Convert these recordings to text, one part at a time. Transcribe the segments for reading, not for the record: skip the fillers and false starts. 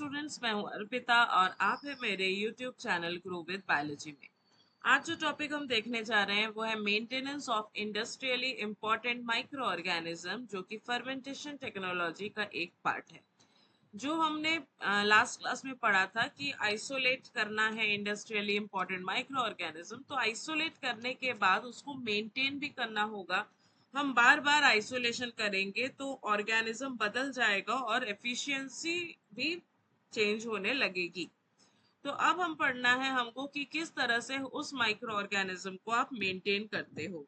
Students, मैं हूं अर्पिता और आप है मेरे YouTube channel grow with biology में। आज जो टॉपिक हम देखने जा रहे हैं वो है maintenance of industrially important micro organism, जो कि फर्मेंटेशन टेक्नोलॉजी का एक पार्ट है। जो हमने लास्ट क्लास में पढ़ा था कि आइसोलेट करना है इंडस्ट्रियली इंपॉर्टेंट माइक्रो ऑर्गेनिज्म, तो आइसोलेट करने के बाद उसको मेंटेन भी करना होगा। हम बार बार आइसोलेशन करेंगे तो ऑर्गेनिज्म बदल जाएगा और एफिशिएंसी भी चेंज होने लगेगी। तो अब हम पढ़ना है हमको कि किस तरह से उस माइक्रो ऑर्गेनिज्म को आप मेंटेन करते हो।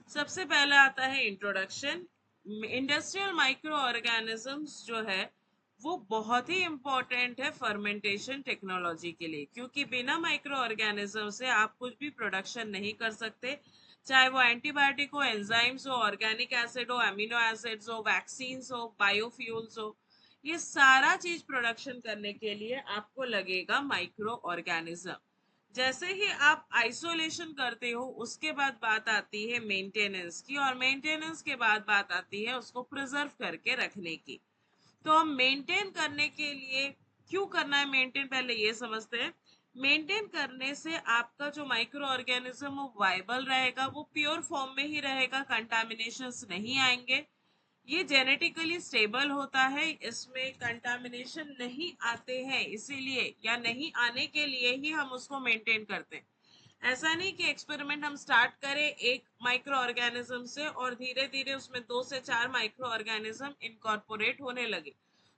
सबसे पहले आता है इंट्रोडक्शन। इंडस्ट्रियल माइक्रो ऑर्गेनिजम्स जो है वो बहुत ही इंपॉर्टेंट है फर्मेंटेशन टेक्नोलॉजी के लिए, क्योंकि बिना माइक्रो ऑर्गेनिज्म से आप कुछ भी प्रोडक्शन नहीं कर सकते। चाहे वो एंटीबायोटिक हो, एंजाइम्स हो, ऑर्गेनिक एसिड हो, अमीनो एसिड्स हो, वैक्सीन्स हो, बायोफ्यूल्स हो, ये सारा चीज प्रोडक्शन करने के लिए आपको लगेगा माइक्रो ऑर्गेनिज्म। जैसे ही आप आइसोलेशन करते हो उसके बाद बात आती है मेंटेनेंस की, और मेंटेनेंस के बाद बात आती है उसको प्रिजर्व करके रखने की। तो हम मेंटेन करने के लिए क्यों करना है मेंटेन, पहले ये समझते हैं। मेंटेन करने से आपका जो माइक्रो ऑर्गेनिज्म वो वाइबल रहेगा, वो प्योर फॉर्म में ही रहेगा, कंटामिनेशंस नहीं आएंगे। ये जेनेटिकली स्टेबल होता है, इसमें कंटामिनेशन नहीं आते हैं, इसीलिए या नहीं आने के लिए ही हम उसको मेंटेन करते हैं। ऐसा नहीं कि एक्सपेरिमेंट हम स्टार्ट करें एक माइक्रो ऑर्गेनिज्म से और धीरे धीरे उसमें 2 से 4 माइक्रो ऑर्गेनिज्म इनकॉर्पोरेट होने लगे,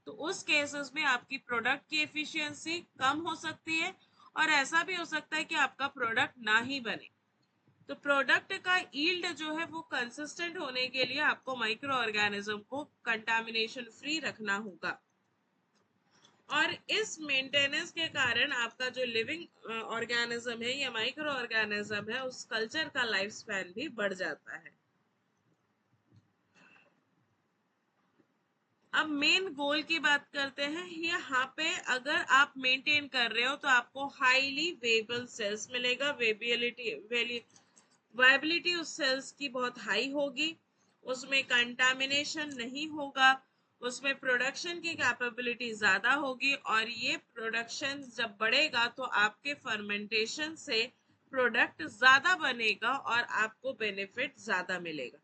तो उस केसेस में आपकी प्रोडक्ट की एफिशिएंसी कम हो सकती है, और ऐसा भी हो सकता है कि आपका प्रोडक्ट ना ही बने। तो प्रोडक्ट का यील्ड जो है वो कंसिस्टेंट होने के लिए आपको माइक्रो ऑर्गेनिज्म को कंटामिनेशन फ्री रखना होगा, और इस मेंटेनेंस के कारण आपका जो लिविंग ऑर्गेनिज्म है या माइक्रो ऑर्गेनिज्म है उस कल्चर का लाइफ स्पैन भी बढ़ जाता है। अब मेन गोल की बात करते हैं। यहाँ पे अगर आप मेंटेन कर रहे हो तो आपको हाईली वेबल सेल्स मिलेगा। वायबिलिटी उस सेल्स की बहुत हाई होगी, उसमें कंटामिनेशन नहीं होगा, उसमें प्रोडक्शन की कैपेबिलिटी ज्यादा होगी, और ये प्रोडक्शन जब बढ़ेगा तो आपके फर्मेंटेशन से प्रोडक्ट ज्यादा बनेगा और आपको बेनिफिट ज्यादा मिलेगा।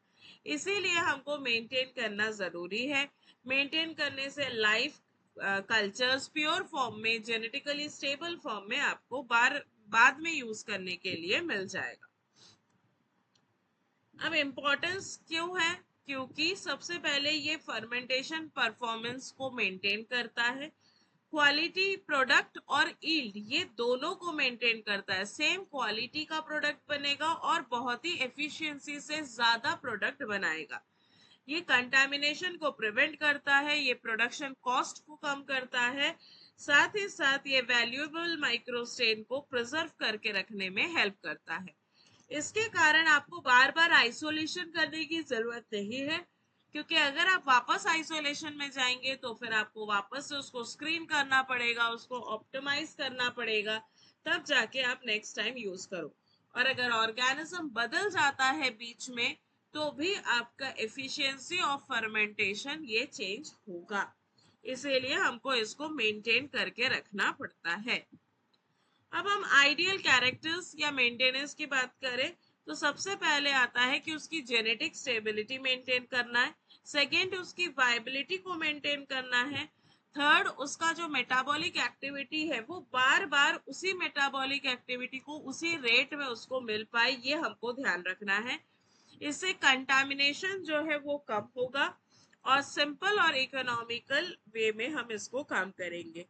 इसीलिए हमको मेंटेन करना जरूरी है। मेंटेन करने से लाइफ कल्चर्स प्योर फॉर्म में, जेनेटिकली स्टेबल फॉर्म में आपको बाद में यूज करने के लिए मिल जाएगा। अब इम्पोर्टेंस क्यों है, क्योंकि सबसे पहले ये फर्मेंटेशन परफॉर्मेंस को मेंटेन करता है। क्वालिटी प्रोडक्ट और ईल्ड ये दोनों को मेंटेन करता है। सेम क्वालिटी का प्रोडक्ट बनेगा और बहुत ही एफिशिएंसी से ज्यादा प्रोडक्ट बनाएगा। ये कंटामिनेशन को प्रिवेंट करता है, ये प्रोडक्शन कॉस्ट को कम करता है, साथ ही साथ ये वैल्यूएबल माइक्रोस्टेन को प्रिजर्व करके रखने में हेल्प करता है। इसके कारण आपको बार बार आइसोलेशन करने की जरूरत नहीं है, क्योंकि अगर आप वापस आइसोलेशन में जाएंगे तो फिर आपको वापस से उसको स्क्रीन करना पड़ेगा, उसको ऑप्टिमाइज करना पड़ेगा, तब जाके आप नेक्स्ट टाइम यूज करो। और अगर ऑर्गेनिज्म बदल जाता है बीच में तो भी आपका एफिशिएंसी ऑफ फर्मेंटेशन ये चेंज होगा, इसीलिए हमको इसको मेंटेन करके रखना पड़ता है। अब हम आइडियल कैरेक्टर्स या मेंटेनेंस की बात करें तो सबसे पहले आता है कि उसकी जेनेटिक स्टेबिलिटी मेंटेन करना है। सेकेंड, उसकी वाइबिलिटी को मेंटेन करना है। थर्ड, उसका जो मेटाबॉलिक एक्टिविटी है वो बार बार उसी मेटाबॉलिक एक्टिविटी को उसी रेट में उसको मिल पाए, ये हमको ध्यान रखना है। इससे कंटामिनेशन जो है वो कम होगा, और सिंपल और इकोनॉमिकल वे में हम इसको काम करेंगे,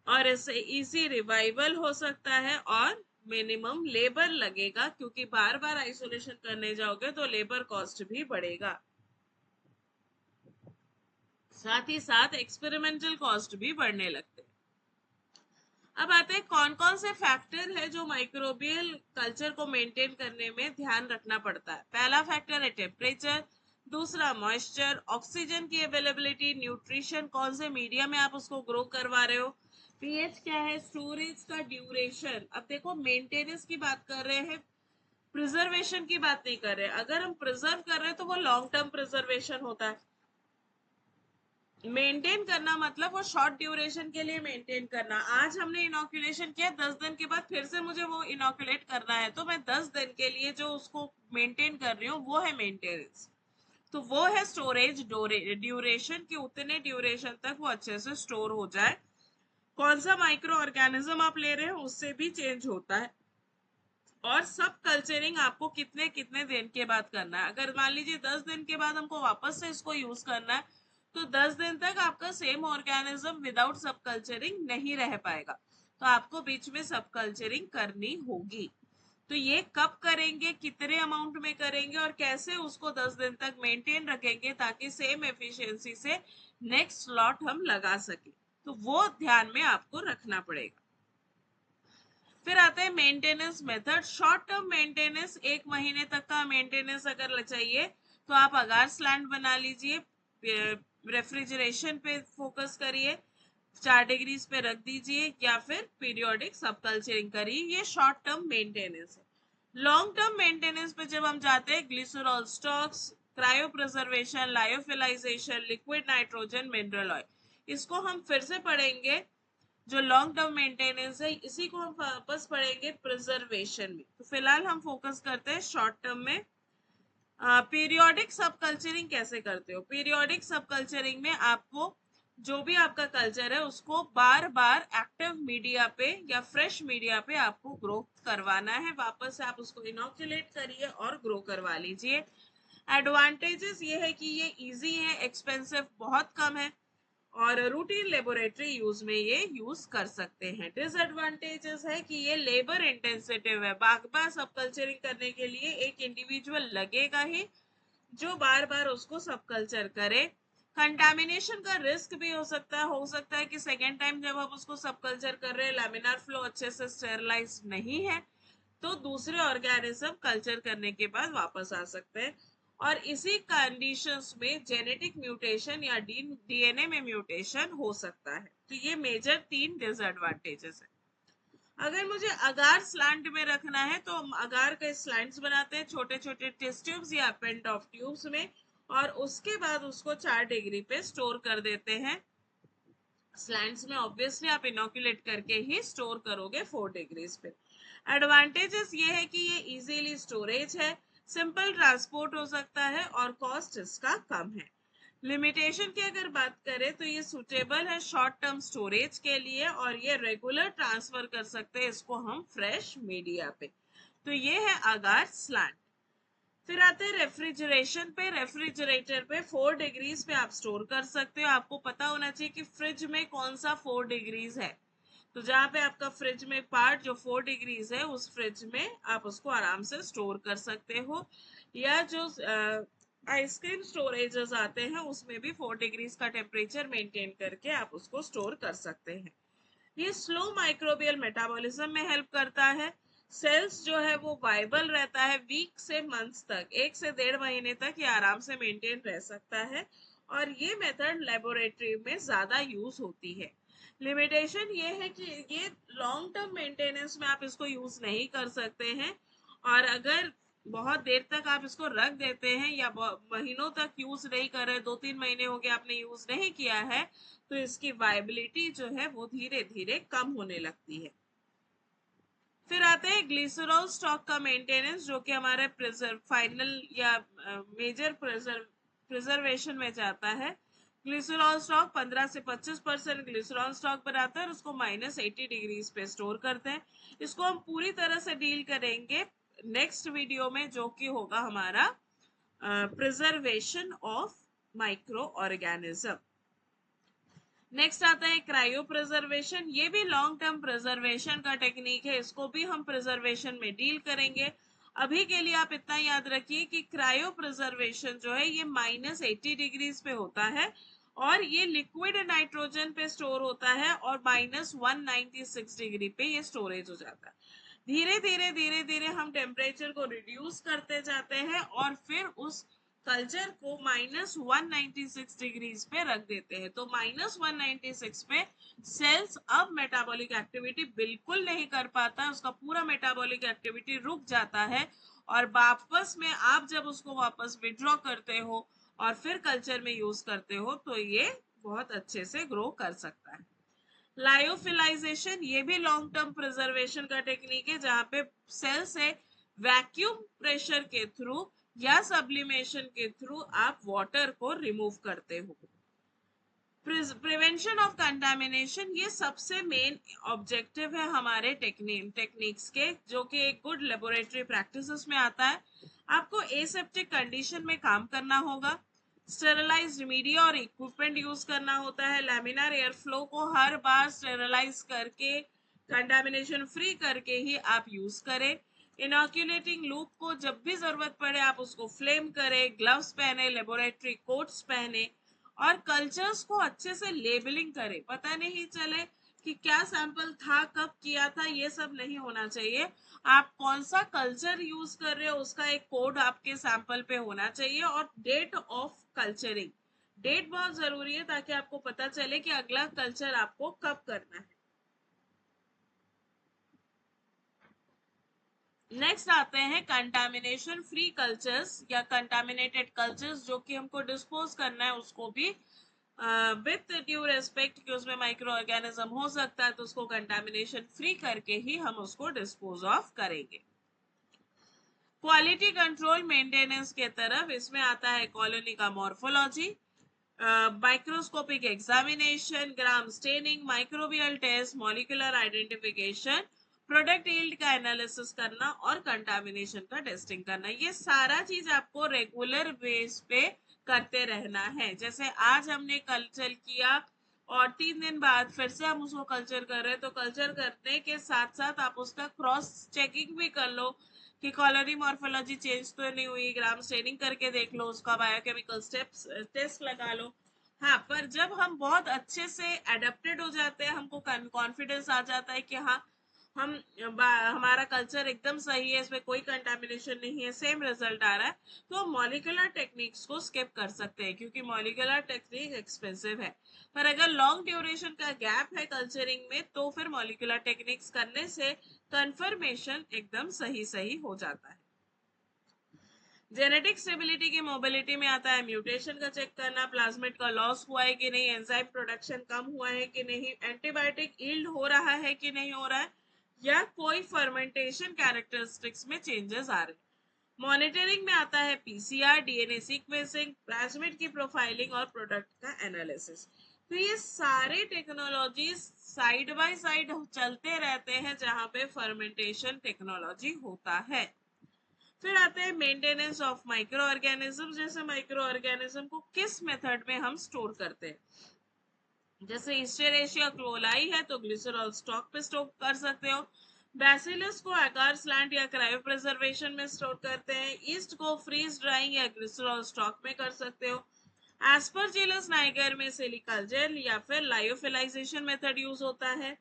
और इससे इजी रिवाइवल हो सकता है, और मिनिमम लेबर लगेगा, क्योंकि बार बार आइसोलेशन करने जाओगे तो लेबर कॉस्ट भी बढ़ेगा, साथ ही साथ एक्सपेरिमेंटल कॉस्ट भी बढ़ने लगते हैं। अब आते हैं कौन कौन से फैक्टर है जो माइक्रोबियल कल्चर को मेंटेन करने में ध्यान रखना पड़ता है। पहला फैक्टर है टेम्परेचर, दूसरा मॉइस्चर, ऑक्सीजन की अवेलेबिलिटी, न्यूट्रिशन, कौन से मीडिया में आप उसको ग्रो करवा रहे हो, पीएच क्या है, स्टोरेज का ड्यूरेशन। अब देखो मेंटेनेंस की बात कर रहे हैं, प्रिजर्वेशन की बात नहीं कर रहे। अगर हम प्रिजर्व कर रहे हैं तो वो लॉन्ग टर्म प्रिजर्वेशन होता है। मेंटेन करना मतलब वो शॉर्ट ड्यूरेशन के लिए मेंटेन करना। आज हमने इनोकुलेशन किया, 10 दिन के बाद फिर से मुझे वो इनोकुलेट करना है, तो मैं 10 दिन के लिए जो उसको मेंटेन कर रही हूँ वो है मेंटेनेंस। तो वो है स्टोरेज ड्यूरेशन, कि उतने ड्यूरेशन तक वो अच्छे से स्टोर हो जाए। कौन सा माइक्रो ऑर्गेनिज्म आप ले रहे हैं उससे भी चेंज होता है। और सब कल्चरिंग आपको कितने कितने दिन के बाद करना है। अगर मान लीजिए 10 दिन के बाद हमको वापस से इसको यूज करना है, तो 10 दिन तक आपका सेम ऑर्गेनिज्म विदाउट सब कल्चरिंग नहीं रह पाएगा, तो आपको बीच में सब कल्चरिंग करनी होगी। तो ये कब करेंगे, कितने अमाउंट में करेंगे और कैसे उसको 10 दिन तक मेंटेन रखेंगे ताकि सेम एफिशिएंसी से नेक्स्ट लॉट हम लगा सके, तो वो ध्यान में आपको रखना पड़ेगा। फिर आता है maintenance method. Short term maintenance, 1 महीने तक का मेंटेनेंस अगर चाहिए तो आप अगार स्लैंड बना लीजिए, रेफ्रिजरेशन पे फोकस करिए, 4 डिग्रीज पे रख दीजिए, या फिर पीरियोडिक सब कल्चरिंग करिए। ये शॉर्ट टर्म मेंटेनेंस है। लॉन्ग टर्म मेंटेनेंस पे जब हम जाते हैं, glycerol stocks, cryopreservation, lyophilization, liquid nitrogen, mineral oil, इसको हम फिर से पढ़ेंगे। जो लॉन्ग टर्म मेंटेनेंस है इसी को हम वापस पढ़ेंगे प्रिजर्वेशन में। तो फिलहाल हम फोकस करते हैं शॉर्ट टर्म में। पीरियोडिक सब कल्चरिंग कैसे करते हो? पीरियोडिक सब कल्चरिंग में आपको जो भी आपका कल्चर है उसको बार बार एक्टिव मीडिया पे या फ्रेश मीडिया पे आपको ग्रो करवाना है। वापस से आप उसको इनोकुलेट करिए और ग्रो करवा लीजिए। एडवांटेजेस ये है कि ये इजी है, एक्सपेंसिव बहुत कम है और रूटीन लेबोरेटरी यूज में ये यूज कर सकते हैं। डिसएडवांटेजेस है कि ये लेबर इंटेंसिटिव है। बार बार सब कल्चरिंग करने के लिए एक इंडिविजुअल लगेगा ही जो बार बार उसको सब कल्चर करे। कंटामिनेशन का रिस्क भी हो सकता है कि सेकेंड टाइम जब हम उसको सब कल्चर कर रहे हैं, लैमिनार फ्लो अच्छे से स्टेरलाइज नहीं है, तो दूसरे ऑर्गेनिज्म कल्चर करने के बाद वापस आ सकते हैं। और इसी कंडीशंस में जेनेटिक म्यूटेशन या डीएनए में म्यूटेशन हो सकता है। तो ये मेजर 3 डिसएडवांटेजेस है। अगर मुझे अगार स्लैंट में रखना है तो हम अगार के स्लैंट्स बनाते हैं छोटे छोटे टेस्ट ट्यूब्स या पेंट ऑफ ट्यूब्स में, और उसके बाद उसको 4 डिग्री पे स्टोर कर देते हैं। स्लैंड्स में ऑब्वियसली आप इनोकुलेट करके ही स्टोर करोगे 4 डिग्रीज पे। एडवांटेजेस ये है कि ये इजीली स्टोरेज है, सिंपल ट्रांसपोर्ट हो सकता है और कॉस्ट इसका कम है। लिमिटेशन की अगर बात करें तो ये सुटेबल है शॉर्ट टर्म स्टोरेज के लिए और ये रेगुलर ट्रांसफर कर सकते हैं इसको हम फ्रेश मीडिया पे। तो ये है अगार स्लैंड। फिर आते हैं रेफ्रिजरेशन पे। रेफ्रिजरेटर पे 4 डिग्रीज पे आप स्टोर कर सकते हो। आपको पता होना चाहिए कि फ्रिज में कौन सा 4 डिग्रीज है। तो जहां पे आपका फ्रिज में पार्ट जो 4 डिग्रीज है उस फ्रिज में आप उसको आराम से स्टोर कर सकते हो, या जो आइसक्रीम स्टोरेजेस आते हैं उसमें भी 4 डिग्रीज का टेम्परेचर मेंटेन करके आप उसको स्टोर कर सकते हैं। ये स्लो माइक्रोबियल मेटाबॉलिज्म में हेल्प करता है। सेल्स जो है वो वाइबल रहता है वीक से मंथ्स तक, 1 से 1.5 महीने तक ये आराम से मेंटेन रह सकता है। और ये मेथड लेबोरेटरी में ज्यादा यूज होती है। लिमिटेशन ये है कि ये लॉन्ग टर्म मेंटेनेंस में आप इसको यूज नहीं कर सकते हैं, और अगर बहुत देर तक आप इसको रख देते हैं या महीनों तक यूज नहीं कर रहे, 2-3 महीने हो गए आपने यूज नहीं किया है, तो इसकी वायबिलिटी जो है वो धीरे धीरे कम होने लगती है। फिर आते हैं ग्लिसरॉल स्टॉक का मेंटेनेंस, जो कि हमारे फाइनल या मेजर प्रिजर्वेशन में जाता है। ग्लिसरॉल स्टॉक 15 से 25% ग्लिसरॉल स्टॉक बनाता है और उसको -80 डिग्रीज पे स्टोर करते हैं। इसको हम पूरी तरह से डील करेंगे नेक्स्ट वीडियो में, जो कि होगा हमारा preservation of micro organism. Next आता है क्रायो प्रिजर्वेशन। ये भी लॉन्ग टर्म प्रिजर्वेशन का टेक्निक है, इसको भी हम प्रिजर्वेशन में डील करेंगे। अभी के लिए आप इतना याद रखिए कि क्रायो प्रिजर्वेशन जो है ये -80 डिग्रीज पे होता है और ये लिक्विड नाइट्रोजन पे स्टोर होता है और -196 डिग्री पे ये स्टोरेज हो जाता है। धीरे धीरे हम टेम्परेचर को रिड्यूस करते जाते हैं और फिर उस कल्चर को -196 डिग्रीज पे रख देते हैं। तो -196 पे सेल्स अब मेटाबॉलिक एक्टिविटी बिल्कुल नहीं कर पाता, उसका पूरा मेटाबॉलिक एक्टिविटी रुक जाता है और वापस में आप जब उसको वापस विड्रॉ करते हो और फिर कल्चर में यूज करते हो तो ये बहुत अच्छे से ग्रो कर सकता है। लायोफिलाइजेशन ये भी लॉन्ग टर्म प्रिजर्वेशन का टेक्निक है, जहां पे सेल से वैक्यूम प्रेशर के थ्रू या सब्लिमेशन के थ्रू आप वाटर को रिमूव करते हो। प्रिवेंशन ऑफ कंटामिनेशन ये सबसे मेन ऑब्जेक्टिव है हमारे टेक्निक्स के, जो कि एक गुड लेबोरेटरी प्रैक्टिसेस में आता है। आपको एसेप्टिक कंडीशन में काम करना होगा, स्टेरलाइज्ड मीडिया और इक्विपमेंट यूज करना होता है, लैमिनार एयर फ्लो को हर बार स्टेरलाइज करके कंटामिनेशन फ्री करके ही आप यूज करें। इनोक्यूलेटिंग लूप को जब भी जरूरत पड़े आप उसको फ्लेम करें, ग्लव्स पहने, लेबोरेटरी कोट्स पहने और कल्चर्स को अच्छे से लेबलिंग करें, पता नहीं चले कि क्या सैंपल था, कब किया था, ये सब नहीं होना चाहिए। आप कौन सा कल्चर यूज कर रहे हो उसका एक कोड आपके सैंपल पे होना चाहिए, और डेट ऑफ कल्चरिंग, डेट बहुत जरूरी है ताकि आपको पता चले कि अगला कल्चर आपको कब करना है। नेक्स्ट आते हैं कंटामिनेशन फ्री कल्चर्स या कंटामिनेटेड कल्चर्स, जो कि हमको डिस्पोज करना है उसको भी विथ ड्यू रेस्पेक्ट कि उसमें माइक्रो ऑर्गेनिज्म हो सकता है, तो उसको कंटामिनेशन फ्री करके ही हम उसको डिस्पोज ऑफ करेंगे। क्वालिटी कंट्रोल मेंटेनेंस के तरफ इसमें आता है कॉलोनी का morphology, microscopic examination, gram staining, microbial test, molecular identification, product yield का एनालिसिस करना और कंटामिनेशन का टेस्टिंग करना। ये सारा चीज आपको रेगुलर बेस पे करते रहना है। जैसे आज हमने कल्चर किया और 3 दिन बाद फिर से हम उसको कल्चर कर रहे हैं, तो कल्चर करने के साथ साथ आप उसका क्रॉस चेकिंग भी कर लो कि कॉलोनी मॉर्फोलॉजी चेंज तो नहीं हुई, ग्राम स्टेनिंग करके देख लो, उसका बायोकेमिकल स्टेप्स टेस्ट लगा लो। हाँ, पर जब हम बहुत अच्छे से एडेप्टेड हो जाते हैं, हमको कॉन्फिडेंस आ जाता है कि हाँ हम हमारा कल्चर एकदम सही है, इसमें कोई कंटामिनेशन नहीं है, सेम रिजल्ट आ रहा है, तो मॉलिक्यूलर टेक्निक्स को स्किप कर सकते हैं क्योंकि मॉलिक्यूलर टेक्निक एक्सपेंसिव है। पर अगर लॉन्ग ड्यूरेशन का गैप है कल्चरिंग में तो फिर मॉलिक्यूलर टेक्निक्स करने से कंफर्मेशन एकदम सही सही हो जाता है। जेनेटिक स्टेबिलिटी की मोबिलिटी में आता है म्यूटेशन का चेक करना, प्लाज्मिड का लॉस हुआ है कि नहीं, एंजाइम प्रोडक्शन कम हुआ है कि नहीं, एंटीबायोटिक यील्ड हो रहा है कि नहीं हो रहा है, या कोई फर्मेंटेशन कैरेक्टरिस्टिक्स में चेंजेस आ रहे हैं। मॉनिटरिंग में आता है पीसीआर, डीएनए सीक्वेंसिंग, प्लाज्मिड की प्रोफाइलिंग और प्रोडक्ट का एनालिसिस। तो ये सारे टेक्नोलॉजीज साइड बाय साइड चलते रहते हैं जहां पे फर्मेंटेशन टेक्नोलॉजी होता है। फिर आते हैं मेंटेनेंस ऑफ माइक्रो ऑर्गेनिज्म, जैसे माइक्रो ऑर्गेनिज्म को किस मेथड में हम स्टोर करते हैं। जैसे हिस्टेरेशिया क्लोलाई है तो ग्लिसरॉल स्टॉक पे स्टोर कर सकते हो, बैसिलस को आकार स्लैंट या क्रायो प्रिजर्वेशन में स्टोर करते हैं, ईस्ट को फ्रीज ड्राइंग या ग्लिसरॉल स्टॉक में कर सकते हो, एस्परजिलस नाइगर में सिलिकल जेल या फिर लायोफिलाइजेशन मेथड यूज होता है,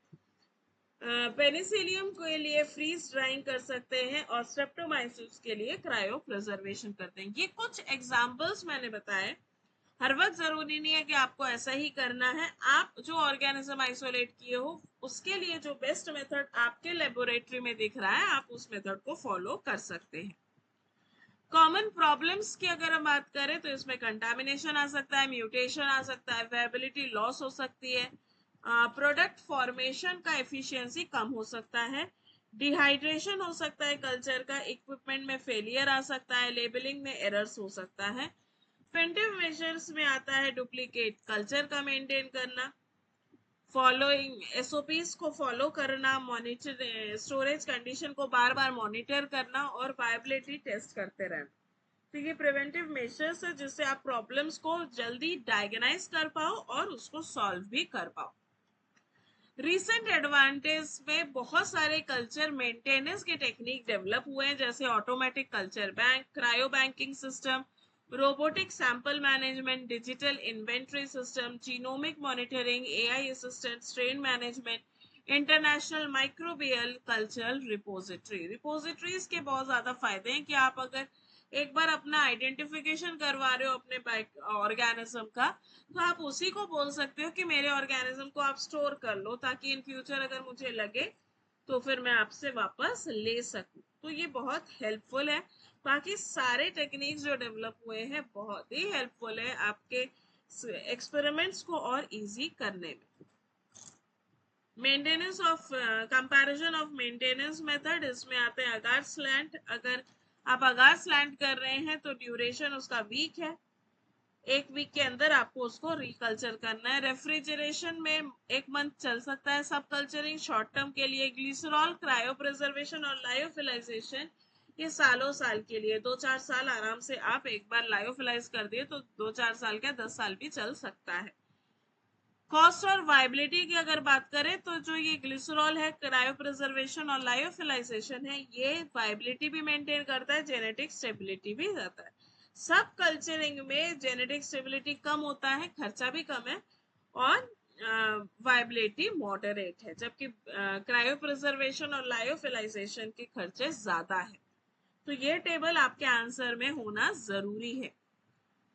पेनिसिलियम के लिए फ्रीज ड्राइंग कर सकते हैं और स्ट्रेप्टोमाइसिस के लिए क्रायो प्रिजर्वेशन करते हैं। ये कुछ एग्जांपल्स मैंने बताए, हर वक्त जरूरी नहीं है कि आपको ऐसा ही करना है। आप जो ऑर्गेनिज्म आइसोलेट किए हो उसके लिए जो बेस्ट मेथड आपके लेबोरेटरी में दिख रहा है आप उस मेथड को फॉलो कर सकते हैं। कॉमन प्रॉब्लम्स की अगर हम बात करें तो इसमें कंटामिनेशन आ सकता है, म्यूटेशन आ सकता है, वेबिलिटी लॉस हो सकती है, प्रोडक्ट फॉर्मेशन का एफिशिएंसी कम हो सकता है, डिहाइड्रेशन हो सकता है कल्चर का, इक्विपमेंट में फेलियर आ सकता है, लेबलिंग में एरर्स हो सकता है। प्रिवेंटिव मेजर्स में आता है डुप्लीकेट कल्चर का मेंटेन करना, फॉलोइंग एसओपीज को फॉलो करना, मॉनिटर स्टोरेज कंडीशन को बार बार मॉनिटर करना और वायबिलिटी टेस्ट करते रहना। तो ये प्रिवेंटिव मेजर्स है जिससे आप प्रॉब्लम्स को जल्दी डायग्नाइज कर पाओ और उसको सॉल्व भी कर पाओ। रिसेंट एडवांटेज में बहुत सारे कल्चर मेंटेनेंस के टेक्निक डेवलप हुए हैं, जैसे automatic culture bank, cryo banking system, robotic sample management, digital inventory system, genomic monitoring, AI assistant, strain management, international microbial culture repositories के बहुत ज्यादा फायदे हैं कि आप अगर एक बार अपना आइडेंटिफिकेशन करवा रहे हो अपने ऑर्गेनिज्म का, तो आप उसी को बोल सकते हो कि मेरे ऑर्गेनिज्म को आप स्टोर कर लो ताकि इन फ्यूचर अगर मुझे लगे तो फिर मैं आपसे वापस ले सकूं। तो ये बहुत हेल्पफुल है। बाकी सारे टेक्निक्स जो डेवलप हुए हैं बहुत ही हेल्पफुल है आपके एक्सपेरिमेंट्स को और इजी करने में। Maintenance of comparison of maintenance method, इसमें आते हैं अगार स्लैंट। अगर आप अगार स्लैंट कर रहे हैं तो ड्यूरेशन उसका वीक है, 1 वीक के अंदर आपको उसको रिकल्चर करना है। रेफ्रिजरेशन में 1 मंथ चल सकता है सब कल्चरिंग शॉर्ट टर्म के लिए। ग्लिसरॉल, क्रायो प्रिजर्वेशन और लायोफिलाइजेशन ये सालों साल के लिए, 2-4 साल आराम से आप एक बार लायोफिलाइज कर दिए तो 2-4 साल क्या 10 साल भी चल सकता है। कॉस्ट और वायबिलिटी की अगर बात करें तो जो ये ग्लिसरॉल है, क्रायो प्रिजर्वेशन और लायोफिलाइजेशन है, ये वायबिलिटी भी मेंटेन करता है, जेनेटिक स्टेबिलिटी भी रहता है। सब कल्चरिंग में जेनेटिक स्टेबिलिटी कम होता है, खर्चा भी कम है और वायबिलिटी मॉडरेट है, जबकि क्रायो प्रिजर्वेशन और लायोफिलाइजेशन के खर्चे ज्यादा है। तो ये टेबल आपके आंसर में होना जरूरी है।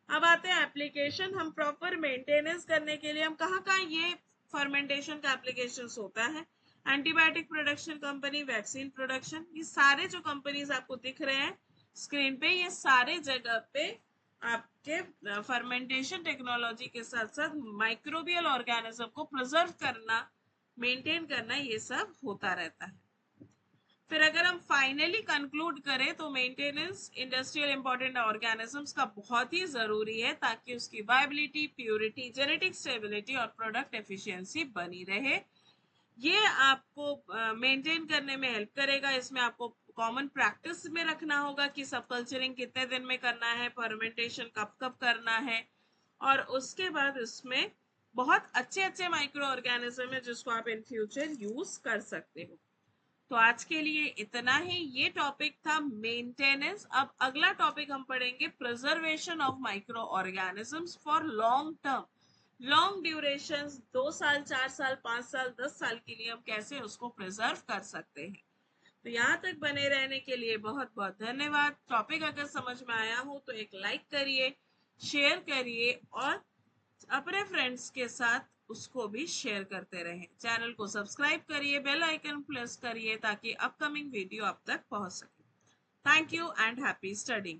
अब आते हैं एप्लीकेशन। हम प्रॉपर मेंटेनेंस करने के लिए हम कहाँ ये फर्मेंटेशन का एप्लीकेशन होता है। Antibiotic production company, vaccine production, ये सारे जो कंपनीज आपको दिख रहे हैं स्क्रीन पे, ये सारे जगह पे आपके फर्मेंटेशन टेक्नोलॉजी के साथ साथ माइक्रोबियल ऑर्गेनिज्म को प्रिजर्व करना, मेंटेन करना, ये सब होता रहता है। फिर अगर हम फाइनली कंक्लूड करें तो मेंटेनेंस इंडस्ट्रियल इंपॉर्टेंट ऑर्गेनिजम्स का बहुत ही जरूरी है ताकि उसकी वायबिलिटी, प्योरिटी, जेनेटिक स्टेबिलिटी और प्रोडक्ट एफिशिएंसी बनी रहे। ये आपको मेंटेन करने में हेल्प करेगा। इसमें आपको कॉमन प्रैक्टिस में रखना होगा कि सब कल्चरिंग कितने दिन में करना है, फर्मेंटेशन कब कब करना है, और उसके बाद इसमें बहुत अच्छे अच्छे माइक्रो ऑर्गेनिज्म है जिसको आप इन फ्यूचर यूज कर सकते हो। तो आज के लिए इतना ही, ये टॉपिक था मेंटेनेंस। अब अगला टॉपिक हम पढ़ेंगे preservation of micro organisms for long term, long duration, 2 साल, 4 साल, 5 साल, 10 साल के लिए हम कैसे उसको प्रिजर्व कर सकते हैं। तो यहाँ तक बने रहने के लिए बहुत बहुत धन्यवाद। टॉपिक अगर समझ में आया हो तो एक लाइक करिए, शेयर करिए और अपने फ्रेंड्स के साथ उसको भी शेयर करते रहें। चैनल को सब्सक्राइब करिए, बेल आइकन प्रेस करिए ताकि अपकमिंग वीडियो आप तक पहुंच सके। Thank you and happy studying.